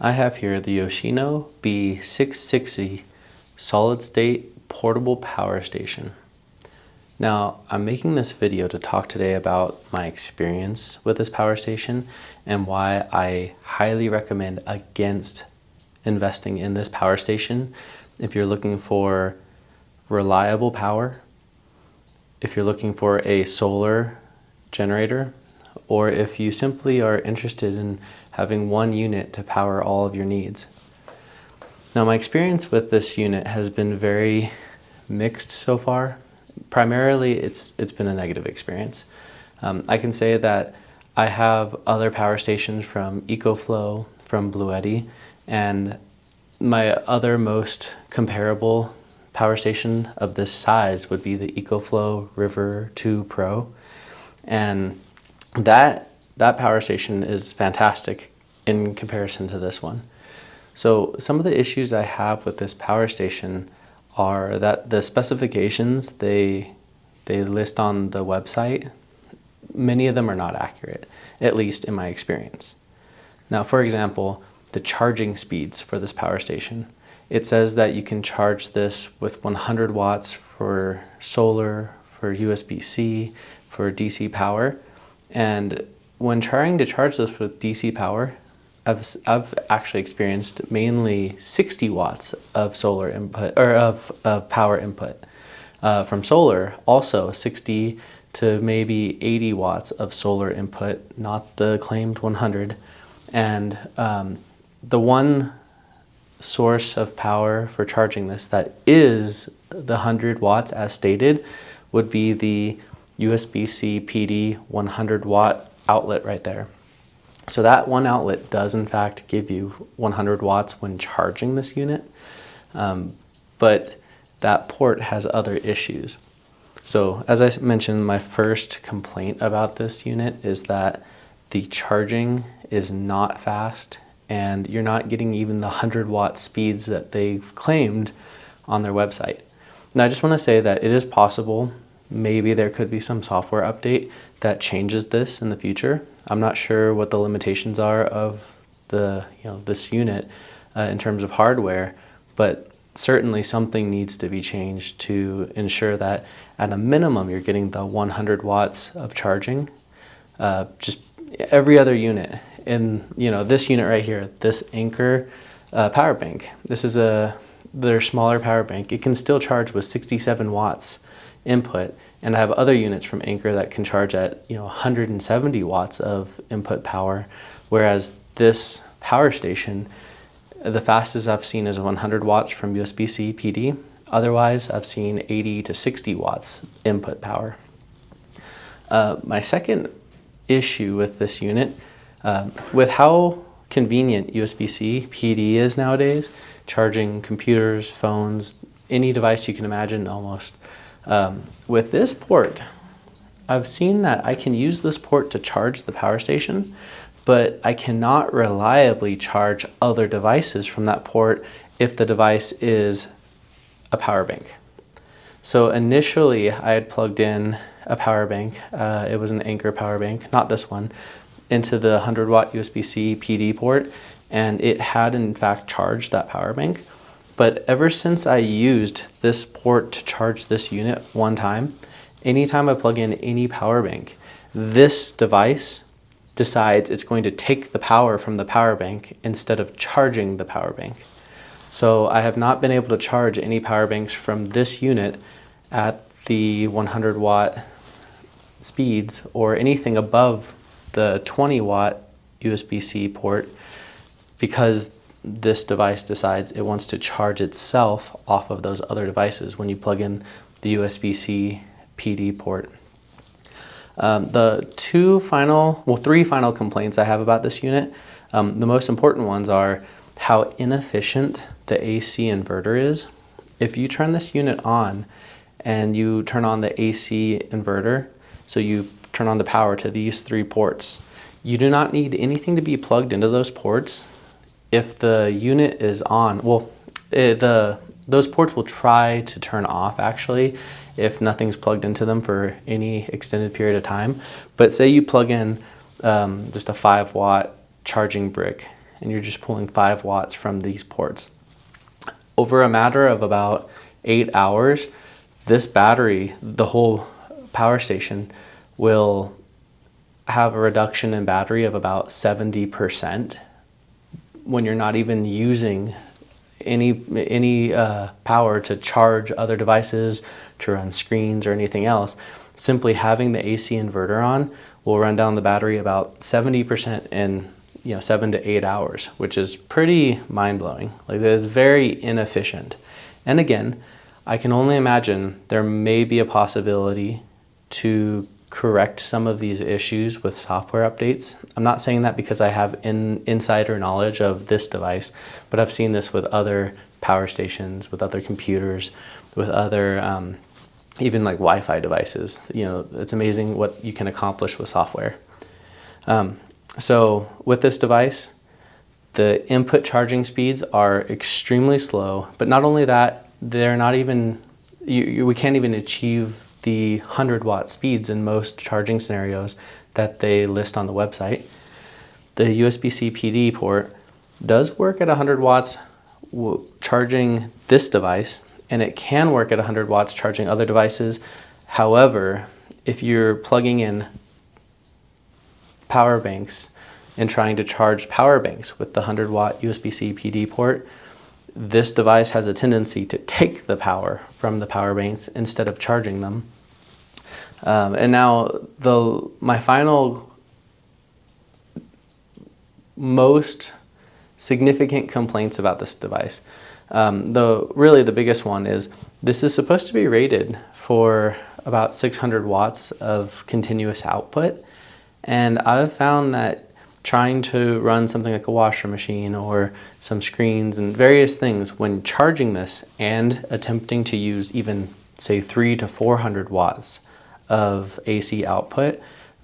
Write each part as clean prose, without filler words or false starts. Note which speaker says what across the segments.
Speaker 1: I have here the Yoshino B660 solid state portable power station. Now, I'm making this video to talk today about my experience with this power station and why I highly recommend against investing in this power station if you're looking for reliable power, if you're looking for a solar generator, or if you simply are interested in having one unit to power all of your needs. Now, my experience with this unit has been very mixed so far. Primarily, it's been a negative experience. I can say that I have other power stations from EcoFlow, from Bluetti, and my other most comparable power station of this size would be the EcoFlow River 2 Pro. And that power station is fantastic in comparison to this one. So some of the issues I have with this power station are that the specifications they list on the website, many of them are not accurate, at least in my experience. Now, for example, the charging speeds for this power station. It says that you can charge this with 100 watts for solar, for USB-C, for DC power. And when trying to charge this with DC power, I've actually experienced mainly 60 watts of solar input, or of power input. From solar, also 60 to maybe 80 watts of solar input, not the claimed 100. And the one source of power for charging this that is the 100 watts as stated would be the USB-C PD 100 watt outlet right there. So that one outlet does in fact give you 100 watts when charging this unit, but that port has other issues. So as I mentioned, my first complaint about this unit is that the charging is not fast and you're not getting even the 100 watt speeds that they've claimed on their website. Now I just want to say that it is possible maybe there could be some software update that changes this in the future. I'm not sure what the limitations are of this unit in terms of hardware, but certainly something needs to be changed to ensure that at a minimum you're getting the 100 watts of charging. Just every other unit in this unit right here, this Anker power bank. This is their smaller power bank. It can still charge with 67 watts input, and I have other units from Anker that can charge at 170 watts of input power, whereas this power station, the fastest I've seen is 100 watts from USB-C PD. Otherwise, I've seen 80 to 60 watts input power. My second issue with this unit, with how convenient USB-C PD is nowadays, charging computers, phones, any device you can imagine almost. With this port, I've seen that I can use this port to charge the power station, but I cannot reliably charge other devices from that port if the device is a power bank. So initially I had plugged in a power bank, it was an Anker power bank, not this one, into the 100 watt USB-C PD port, and it had in fact charged that power bank. But ever since I used this port to charge this unit one time, anytime I plug in any power bank, this device decides it's going to take the power from the power bank instead of charging the power bank. So I have not been able to charge any power banks from this unit at the 100 watt speeds or anything above the 20 watt USB-C port because this device decides it wants to charge itself off of those other devices when you plug in the USB-C PD port. The three final complaints I have about this unit, the most important ones are how inefficient the AC inverter is. If you turn this unit on and you turn on the AC inverter, so you turn on the power to these three ports, you do not need anything to be plugged into those ports. If the unit is on, those ports will try to turn off actually if nothing's plugged into them for any extended period of time. But say you plug in just a 5 watt charging brick and you're just pulling 5 watts from these ports. Over a matter of about 8 hours, this battery, the whole power station, will have a reduction in battery of about 70% when you're not even using any power to charge other devices, to run screens or anything else. Simply having the AC inverter on will run down the battery about 70% in 7 to 8 hours, which is pretty mind-blowing. Like, it's very inefficient. And again, I can only imagine there may be a possibility to correct some of these issues with software updates. I'm not saying that because I have insider knowledge of this device, but I've seen this with other power stations, with other computers, with other even like Wi-Fi devices. It's amazing what you can accomplish with software. So with this device, the input charging speeds are extremely slow, but not only that, they're not even, we can't even achieve the 100-watt speeds in most charging scenarios that they list on the website. The USB-C PD port does work at 100 watts charging this device, and it can work at 100 watts charging other devices. However, if you're plugging in power banks and trying to charge power banks with the 100-watt USB-C PD port, this device has a tendency to take the power from the power banks instead of charging them. And now my final most significant complaints about this device, really the biggest one is this is supposed to be rated for about 600 watts of continuous output, and I've found that trying to run something like a washer machine or some screens and various things when charging this and attempting to use even say 300 to 400 watts of AC output,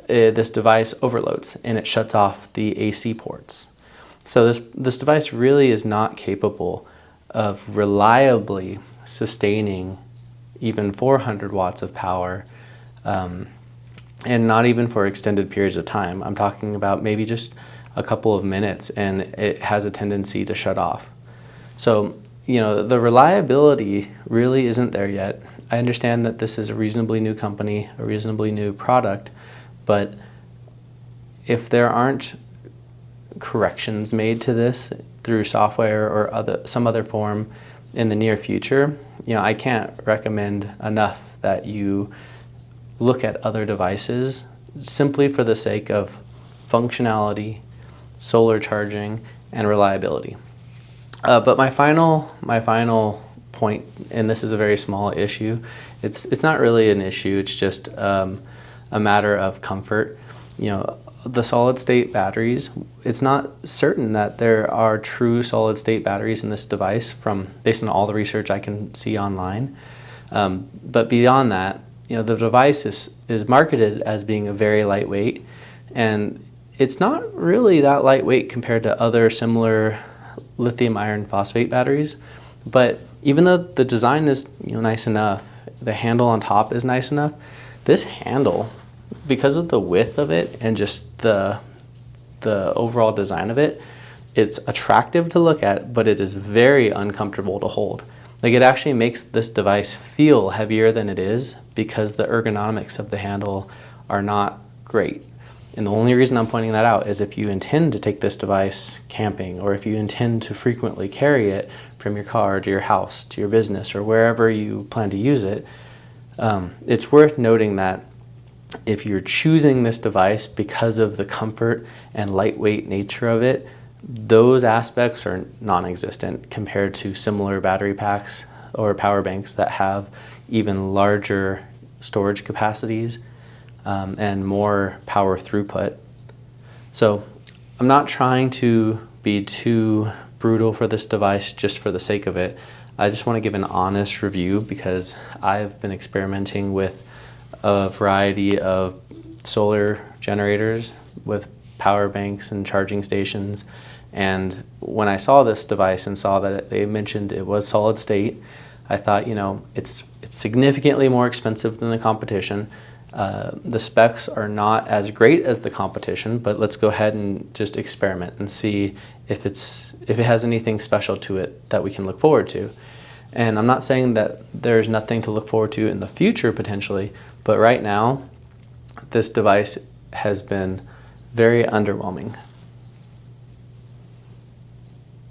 Speaker 1: this device overloads and it shuts off the AC ports. So this device really is not capable of reliably sustaining even 400 watts of power, and not even for extended periods of time. I'm talking about maybe just a couple of minutes and it has a tendency to shut off. So the reliability really isn't there yet. I understand that this is a reasonably new company, a reasonably new product, but if there aren't corrections made to this through software or some other form in the near future, I can't recommend enough that you look at other devices simply for the sake of functionality, solar charging, and reliability. But my final point, and this is a very small issue, it's not really an issue, it's just a matter of comfort. The solid state batteries, it's not certain that there are true solid state batteries in this device based on all the research I can see online. But beyond that, the device is marketed as being a very lightweight, and it's not really that lightweight compared to other similar lithium iron phosphate batteries. But even though the design is nice enough, the handle on top is nice enough, this handle, because of the width of it and just the overall design of it, it's attractive to look at, but it is very uncomfortable to hold. Like, it actually makes this device feel heavier than it is because the ergonomics of the handle are not great. And the only reason I'm pointing that out is if you intend to take this device camping, or if you intend to frequently carry it from your car to your house, to your business, or wherever you plan to use it, it's worth noting that if you're choosing this device because of the comfort and lightweight nature of it, those aspects are non-existent compared to similar battery packs or power banks that have even larger storage capacities and more power throughput. So I'm not trying to be too brutal for this device just for the sake of it. I just want to give an honest review because I've been experimenting with a variety of solar generators with power banks and charging stations, and when I saw this device and saw that they mentioned it was solid state, I thought, it's significantly more expensive than the competition. The specs are not as great as the competition, but let's go ahead and just experiment and see if it has anything special to it that we can look forward to. And I'm not saying that there's nothing to look forward to in the future potentially, but right now this device has been very underwhelming.